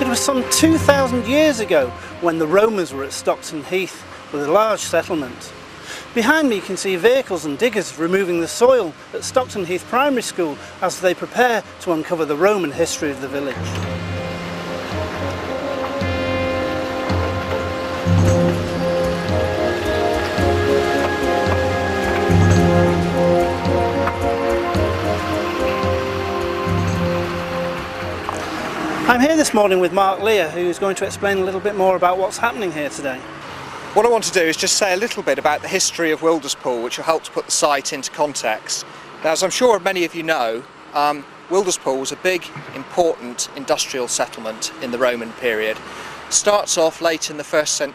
was some 2,000 years ago when the Romans were at Stockton Heath with a large settlement. Behind me you can see vehicles and diggers removing the soil at Stockton Heath Primary School as they prepare to uncover the Roman history of the village. I'm here this morning with Mark Lear, who's going to explain a little bit more about what's happening here today. What I want to do is just say a little bit about the history of Wilderspool, which will help to put the site into context. Now, as I'm sure many of you know, Wilderspool was a big, important industrial settlement in the Roman period. Starts off late in the 1st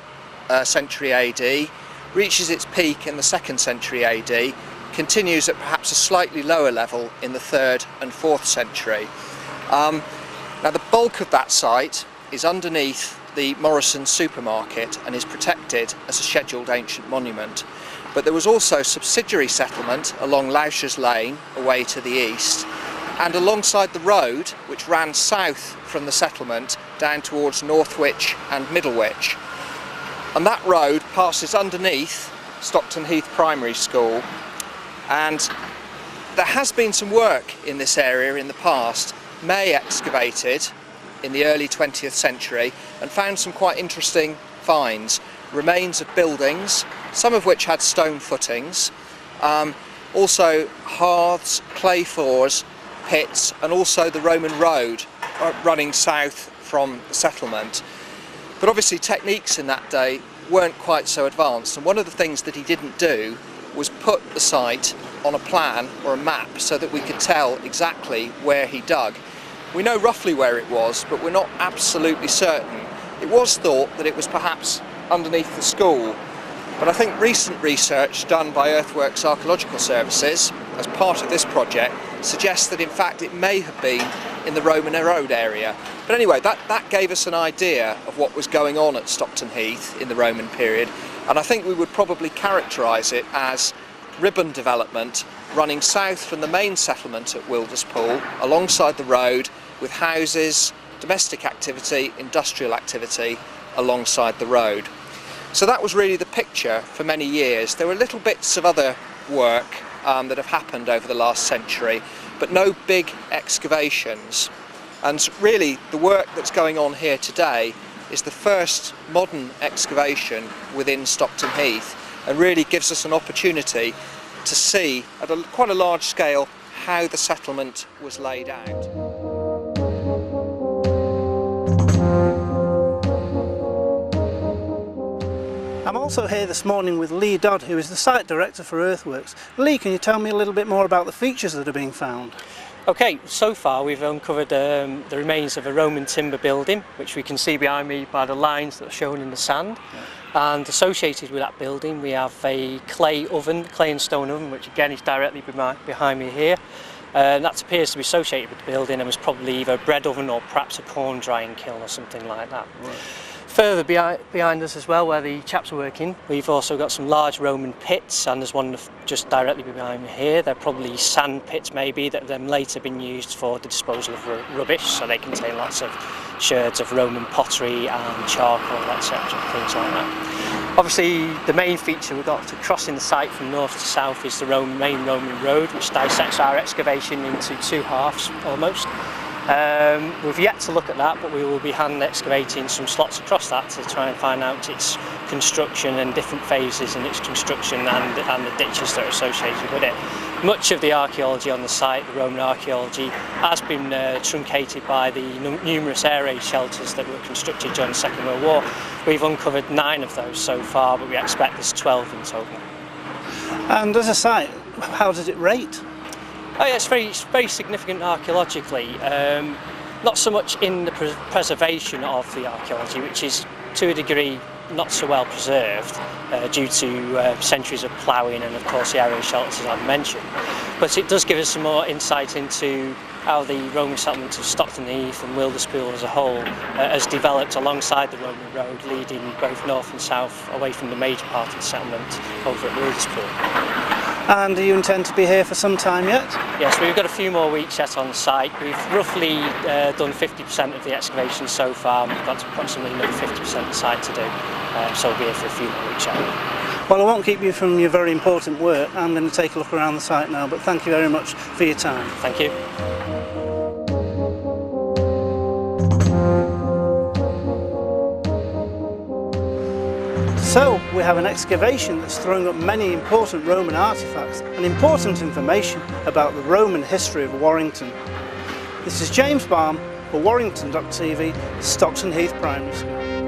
century AD, reaches its peak in the 2nd century AD, continues at perhaps a slightly lower level in the 3rd and 4th century. Now, the bulk of that site is underneath the Morrison supermarket and is protected as a scheduled ancient monument. But there was also subsidiary settlement along Loushers Lane away to the east, and alongside the road which ran south from the settlement down towards Northwich and Middlewich. And that road passes underneath Stockton Heath Primary School, and there has been some work in this area in the past. May excavated in the early 20th century and found some quite interesting finds. Remains of buildings, some of which had stone footings, also hearths, clay floors, pits, and also the Roman road running south from the settlement. But obviously techniques in that day weren't quite so advanced, and one of the things that he didn't do was put the site on a plan or a map so that we could tell exactly where he dug. We know roughly where it was, but we're not absolutely certain. It was thought that it was perhaps underneath the school, but I think recent research done by Earthworks Archaeological Services as part of this project suggests that in fact it may have been in the Roman road area. But anyway, that gave us an idea of what was going on at Stockton Heath in the Roman period, and I think we would probably characterise it as ribbon development running south from the main settlement at Wilderspool alongside the road, with houses, domestic activity, industrial activity alongside the road. So that was really the picture for many years. There were little bits of other work that have happened over the last century, but no big excavations. And really the work that's going on here today is the first modern excavation within Stockton Heath, and really gives us an opportunity to see at quite a large scale how the settlement was laid out. I'm also here this morning with Lee Dodd, who is the site director for Earthworks. Lee, can you tell me a little bit more about the features that are being found? Okay, so far we've uncovered the remains of a Roman timber building, which we can see behind me by the lines that are shown in the sand. Yeah. And associated with that building we have a clay and stone oven, which again is directly behind me here. That appears to be associated with the building and was probably either a bread oven or perhaps a corn drying kiln or something like that. Right. Further behind us as well, where the chaps are working, we've also got some large Roman pits, and there's one just directly behind me here. They're probably sand pits maybe, that have then later been used for the disposal of rubbish, so they contain lots of sherds of Roman pottery and charcoal, etc., things like that. Obviously the main feature we've got to crossing the site from north to south is the main Roman road, which dissects our excavation into two halves almost. We've yet to look at that, but we will be hand excavating some slots across that to try and find out its construction and different phases in its construction and the ditches that are associated with it. Much of the archaeology on the site, the Roman archaeology, has been truncated by the numerous air raid shelters that were constructed during the Second World War. We've uncovered 9 of those so far, but we expect there's 12 in total. And as a site, how does it rate? Oh yeah, it's very significant archaeologically, not so much in the preservation of the archaeology, which is to a degree not so well preserved due to centuries of ploughing and of course the area shelters I've mentioned. But it does give us some more insight into how the Roman settlement of Stockton Heath and Wilderspool as a whole has developed alongside the Roman road, leading both north and south away from the major part of the settlement over at Wilderspool. And do you intend to be here for some time yet? Yes, we've got a few more weeks yet on site. We've roughly done 50% of the excavation so far. We've got approximately another 50% of the site to do, so we'll be here for a few more weeks yet. Well, I won't keep you from your very important work. I'm going to take a look around the site now, but thank you very much for your time. Thank you. So, we have an excavation that's throwing up many important Roman artefacts and important information about the Roman history of Warrington. This is James Balme for Warrington.tv, Stockton Heath Primary School.